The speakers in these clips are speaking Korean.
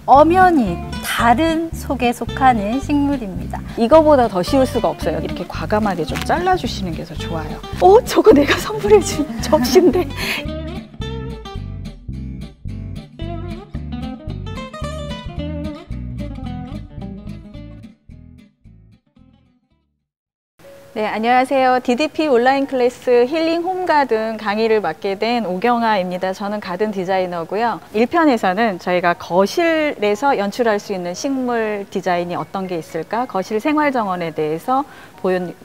엄연히 다른 속에 속하는 식물입니다. 이거보다 더 쉬울 수가 없어요. 이렇게 과감하게 좀 잘라주시는 게 더 좋아요. 저거 내가 선물해준 접시인데. 네, 안녕하세요. DDP 온라인 클래스 힐링 홈가든 강의를 맡게 된 오경아입니다. 저는 가든 디자이너고요. 1편에서는 저희가 거실에서 연출할 수 있는 식물 디자인이 어떤 게 있을까? 거실 생활 정원에 대해서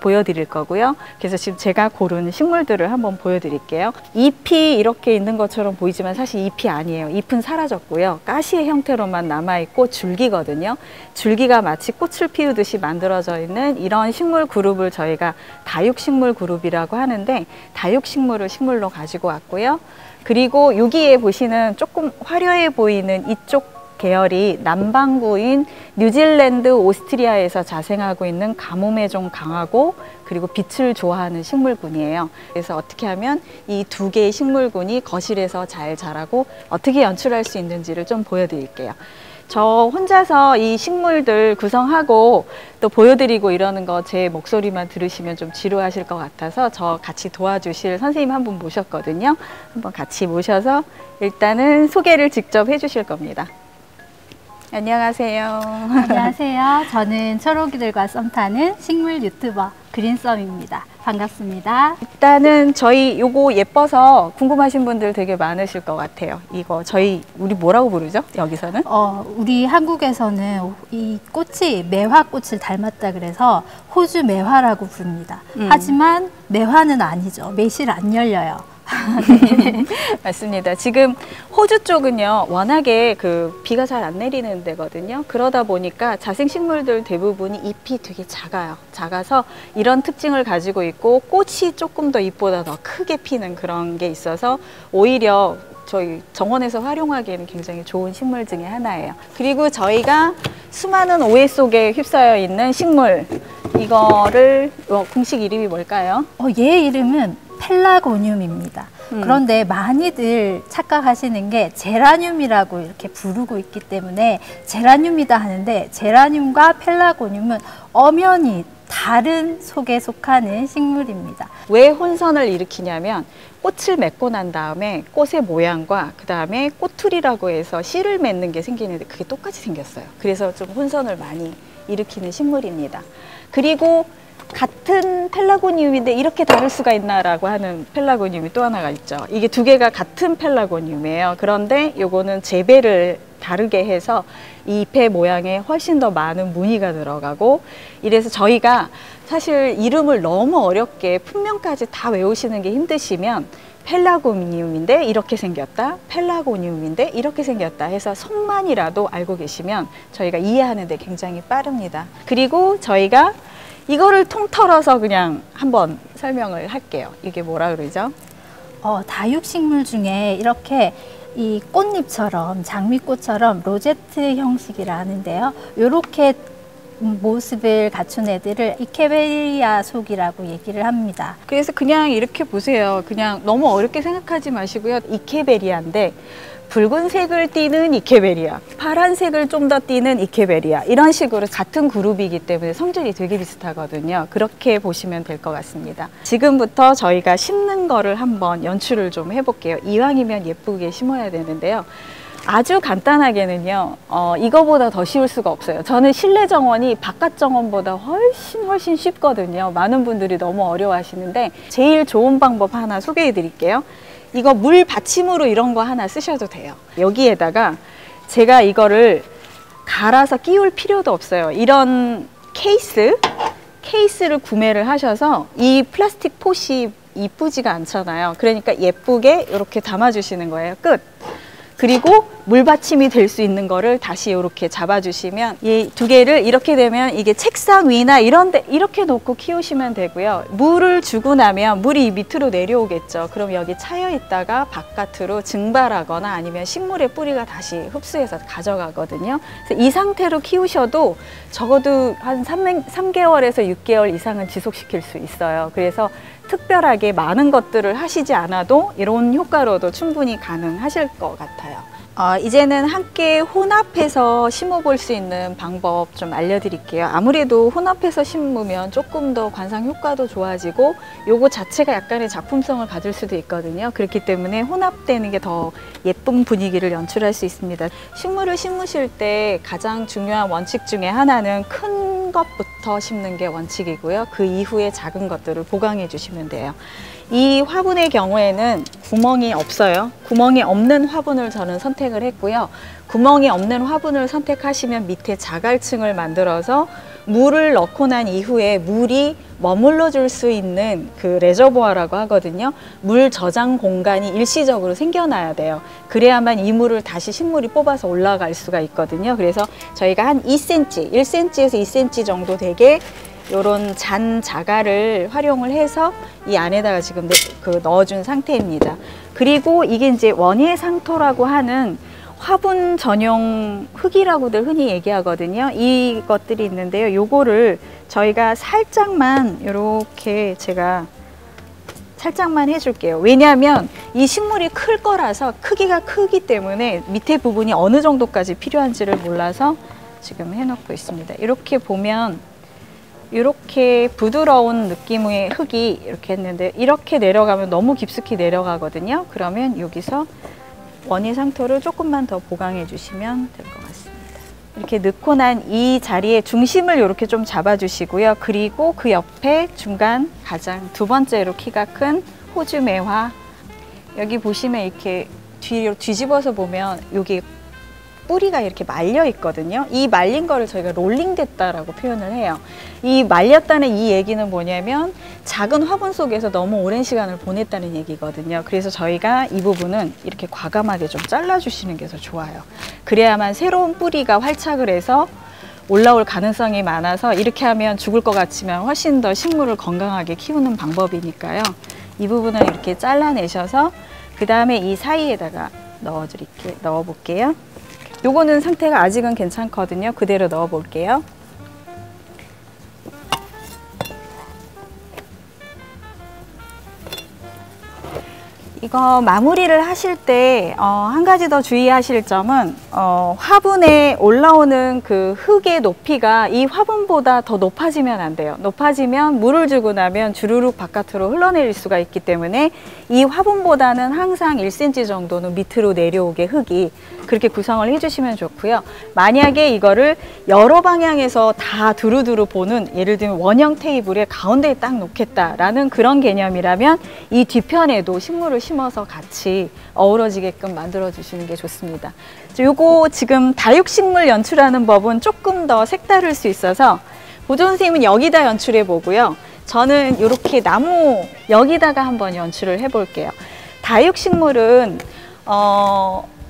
보여드릴 거고요. 그래서 지금 제가 고른 식물들을 한번 보여드릴게요. 잎이 이렇게 있는 것처럼 보이지만 사실 잎이 아니에요. 잎은 사라졌고요. 가시의 형태로만 남아있고 줄기거든요. 줄기가 마치 꽃을 피우듯이 만들어져 있는 이런 식물 그룹을 저희가 다육식물 그룹이라고 하는데, 다육식물을 식물로 가지고 왔고요. 그리고 여기에 보시는 조금 화려해 보이는 이쪽 계열이 남반구인 뉴질랜드, 오스트리아에서 자생하고 있는 가뭄에 좀 강하고 그리고 빛을 좋아하는 식물군이에요. 그래서 어떻게 하면 이 두 개의 식물군이 거실에서 잘 자라고 어떻게 연출할 수 있는지를 좀 보여드릴게요. 저 혼자서 이 식물들 구성하고 또 보여드리고 이러는 거 제 목소리만 들으시면 좀 지루하실 것 같아서 저 같이 도와주실 선생님 한 분 모셨거든요. 한번 같이 모셔서 일단은 소개를 직접 해주실 겁니다. 안녕하세요. 안녕하세요. 저는 초록이들과 썸 타는 식물 유튜버 그린썸입니다. 반갑습니다. 일단은 저희 요거 예뻐서 궁금하신 분들 되게 많으실 것 같아요. 이거 우리 뭐라고 부르죠? 여기서는? 우리 한국에서는 이 꽃이 매화꽃을 닮았다 그래서 호주 매화라고 부릅니다. 하지만 매화는 아니죠. 매실 안 열려요. 네, 맞습니다. 지금 호주 쪽은요, 워낙에 비가 잘 안 내리는 데거든요. 그러다 보니까 자생식물들 대부분이 잎이 되게 작아요. 작아서 이런 특징을 가지고 있고, 꽃이 조금 더 잎보다 더 크게 피는 그런 게 있어서 오히려 저희 정원에서 활용하기에는 굉장히 좋은 식물 중에 하나예요. 그리고 저희가 수많은 오해 속에 휩싸여 있는 식물, 이거를 공식 이름이 뭘까요? 얘 이름은 펠라고늄입니다. 그런데 많이들 착각하시는 게 제라늄이라고 이렇게 부르고 있기 때문에 제라늄이다 하는데, 제라늄과 펠라고늄은 엄연히 다른 속에 속하는 식물입니다. 왜 혼선을 일으키냐면, 꽃을 맺고 난 다음에 꽃의 모양과 그 다음에 꼬투리라고 해서 씨를 맺는 게 생기는데 그게 똑같이 생겼어요. 그래서 좀 혼선을 많이 일으키는 식물입니다. 그리고 같은 펠라고늄인데 이렇게 다를 수가 있나라고 하는 펠라고늄이 또 하나가 있죠. 이게 두 개가 같은 펠라고늄이에요. 그런데 요거는 재배를 다르게 해서 이 잎의 모양에 훨씬 더 많은 무늬가 들어가고, 이래서 저희가 사실 이름을 너무 어렵게 품명까지 다 외우시는 게 힘드시면 펠라고늄인데 이렇게 생겼다, 펠라고늄인데 이렇게 생겼다 해서 속만이라도 알고 계시면 저희가 이해하는 데 굉장히 빠릅니다. 그리고 저희가 이거를 통틀어서 그냥 한번 설명을 할게요. 이게 뭐라 그러죠? 다육식물 중에 이렇게 이 꽃잎처럼, 장미꽃처럼 로제트 형식이라 하는데요. 이렇게 모습을 갖춘 애들을 이케베리아 속이라고 얘기를 합니다. 그래서 그냥 이렇게 보세요. 그냥 너무 어렵게 생각하지 마시고요. 이케베리아인데 붉은색을 띠는 이케베리아, 파란색을 좀 더 띠는 이케베리아, 이런 식으로 같은 그룹이기 때문에 성질이 되게 비슷하거든요. 그렇게 보시면 될 것 같습니다. 지금부터 저희가 심는 거를 한번 연출을 좀 해볼게요. 이왕이면 예쁘게 심어야 되는데요. 아주 간단하게는요, 이거보다 더 쉬울 수가 없어요. 저는 실내 정원이 바깥 정원보다 훨씬 쉽거든요. 많은 분들이 너무 어려워하시는데 제일 좋은 방법 하나 소개해 드릴게요. 이거 물 받침으로 이런 거 하나 쓰셔도 돼요. 여기에다가 제가 이거를 갈아서 끼울 필요도 없어요. 이런 케이스를 구매를 하셔서, 이 플라스틱 폿이 이쁘지가 않잖아요. 그러니까 예쁘게 이렇게 담아주시는 거예요. 끝! 그리고 물받침이 될 수 있는 거를 다시 이렇게 잡아주시면, 이 두 개를 이렇게 되면 이게 책상 위나 이런 데 이렇게 놓고 키우시면 되고요. 물을 주고 나면 물이 밑으로 내려오겠죠. 그럼 여기 차여 있다가 바깥으로 증발하거나 아니면 식물의 뿌리가 다시 흡수해서 가져가거든요. 그래서 이 상태로 키우셔도 적어도 한 3개월에서 6개월 이상은 지속시킬 수 있어요. 그래서 특별하게 많은 것들을 하시지 않아도 이런 효과로도 충분히 가능하실 것 같아요. 이제는 함께 혼합해서 심어볼 수 있는 방법 좀 알려드릴게요. 아무래도 혼합해서 심으면 조금 더 관상 효과도 좋아지고 요거 자체가 약간의 작품성을 가질 수도 있거든요. 그렇기 때문에 혼합되는 게 더 예쁜 분위기를 연출할 수 있습니다. 식물을 심으실 때 가장 중요한 원칙 중에 하나는 큰 것부터 심는 게 원칙이고요. 그 이후에 작은 것들을 보강해 주시면 돼요. 이 화분의 경우에는 구멍이 없어요. 구멍이 없는 화분을 저는 선택을 했고요. 구멍이 없는 화분을 선택하시면 밑에 자갈층을 만들어서 물을 넣고 난 이후에 물이 머물러 줄 수 있는 그 레저보아라고 하거든요. 물 저장 공간이 일시적으로 생겨나야 돼요. 그래야만 이 물을 다시 식물이 뽑아서 올라갈 수가 있거든요. 그래서 저희가 한 2cm, 1cm에서 2cm 정도 되게 요런 잔 자갈을 활용을 해서 이 안에다가 지금 넣어준 상태입니다. 그리고 이게 이제 원예상토라고 하는 화분 전용 흙이라고들 흔히 얘기하거든요. 이것들이 있는데요. 요거를 저희가 살짝만 이렇게 제가 살짝만 해줄게요. 왜냐하면 이 식물이 클 거라서 크기가 크기 때문에 밑에 부분이 어느 정도까지 필요한지를 몰라서 지금 해놓고 있습니다. 이렇게 보면 이렇게 부드러운 느낌의 흙이 이렇게 했는데 이렇게 내려가면 너무 깊숙이 내려가거든요. 그러면 여기서 원예상토를 조금만 더 보강해 주시면 될 것 같습니다. 이렇게 넣고 난 이 자리에 중심을 이렇게 좀 잡아 주시고요. 그리고 그 옆에 중간 가장 두 번째로 키가 큰 호주 매화, 여기 보시면 이렇게 뒤로 뒤집어서 보면 여기 뿌리가 이렇게 말려 있거든요. 이 말린 거를 저희가 롤링 됐다라고 표현을 해요. 이 말렸다는 이 얘기는 뭐냐면 작은 화분 속에서 너무 오랜 시간을 보냈다는 얘기거든요. 그래서 저희가 이 부분은 이렇게 과감하게 좀 잘라 주시는 게 더 좋아요. 그래야만 새로운 뿌리가 활착을 해서 올라올 가능성이 많아서 이렇게 하면 죽을 것 같지만 훨씬 더 식물을 건강하게 키우는 방법이니까요. 이 부분을 이렇게 잘라내셔서 그 다음에 이 사이에다가 넣어 볼게요. 요거는 상태가 아직은 괜찮거든요. 그대로 넣어 볼게요. 이거 마무리를 하실 때 한 가지 더 주의하실 점은 화분에 올라오는 그 흙의 높이가 이 화분보다 더 높아지면 안 돼요. 높아지면 물을 주고 나면 주르륵 바깥으로 흘러내릴 수가 있기 때문에 이 화분보다는 항상 1cm 정도는 밑으로 내려오게 흙이 그렇게 구성을 해주시면 좋고요. 만약에 이거를 여러 방향에서 다 두루두루 보는, 예를 들면 원형 테이블에 가운데에 딱 놓겠다라는 그런 개념이라면 이 뒤편에도 식물을 심어서 같이 어우러지게끔 만들어 주시는 게 좋습니다. 요거 지금 다육식물 연출하는 법은 조금 더 색다를 수 있어서 보조 선생님은 여기다 연출해 보고요. 저는 이렇게 나무 여기다가 한번 연출을 해 볼게요. 다육식물은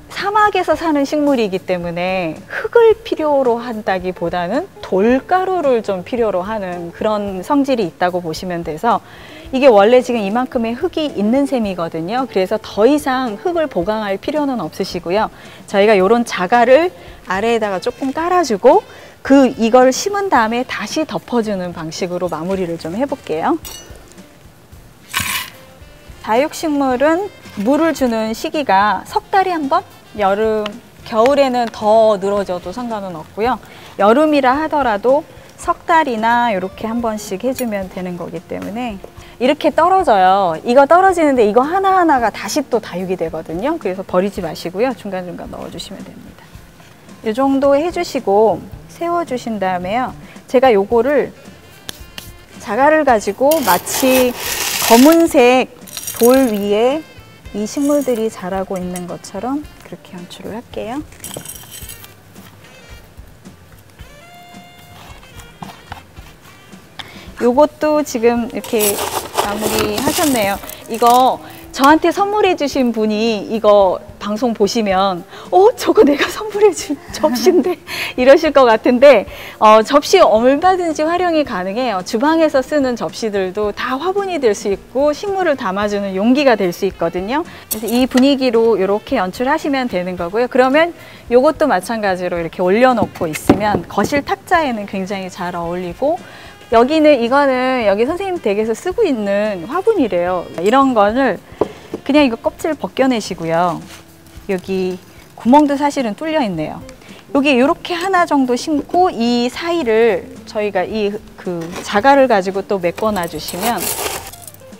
사막에서 사는 식물이기 때문에 흙을 필요로 한다기보다는 돌가루를 좀 필요로 하는 그런 성질이 있다고 보시면 돼서 이게 원래 지금 이만큼의 흙이 있는 셈이거든요. 그래서 더 이상 흙을 보강할 필요는 없으시고요. 저희가 이런 자갈을 아래에다가 조금 깔아주고 이걸 심은 다음에 다시 덮어주는 방식으로 마무리를 좀 해볼게요. 다육식물은 물을 주는 시기가 석 달에 한 번? 여름, 겨울에는 더 늘어져도 상관은 없고요. 여름이라 하더라도 석 달이나 이렇게 한 번씩 해주면 되는 거기 때문에 이렇게 떨어져요. 이거 떨어지는데 이거 하나하나가 다시 또 다육이 되거든요. 그래서 버리지 마시고요. 중간중간 넣어주시면 됩니다. 이 정도 해주시고 세워주신 다음에요. 제가 요거를 자갈을 가지고 마치 검은색 돌 위에 이 식물들이 자라고 있는 것처럼 그렇게 연출을 할게요. 요것도 지금 이렇게 마무리 하셨네요. 이거 저한테 선물해 주신 분이 이거 방송 보시면 저거 내가 선물해 준 접시인데 이러실 것 같은데 접시 얼마든지 활용이 가능해요. 주방에서 쓰는 접시들도 다 화분이 될 수 있고 식물을 담아주는 용기가 될 수 있거든요. 그래서 이 분위기로 이렇게 연출하시면 되는 거고요. 그러면 요것도 마찬가지로 이렇게 올려놓고 있으면 거실 탁자에는 굉장히 잘 어울리고 이거는 여기 선생님 댁에서 쓰고 있는 화분이래요. 이런 거를 그냥 이거 껍질 벗겨내시고요. 여기 구멍도 사실은 뚫려 있네요. 여기 이렇게 하나 정도 심고 이 사이를 저희가 이 자갈을 가지고 또 메꿔놔 주시면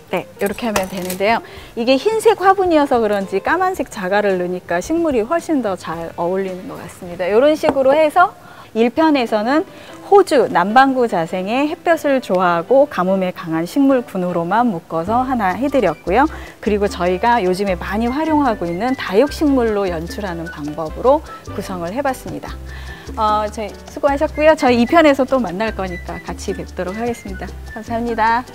네, 이렇게 하면 되는데요. 이게 흰색 화분이어서 그런지 까만색 자갈을 넣으니까 식물이 훨씬 더 잘 어울리는 것 같습니다. 이런 식으로 해서 1편에서는 호주 남반구 자생의 햇볕을 좋아하고 가뭄에 강한 식물군으로만 묶어서 하나 해드렸고요. 그리고 저희가 요즘에 많이 활용하고 있는 다육식물로 연출하는 방법으로 구성을 해봤습니다. 저희 수고하셨고요. 저희 2편에서 또 만날 거니까 같이 뵙도록 하겠습니다. 감사합니다.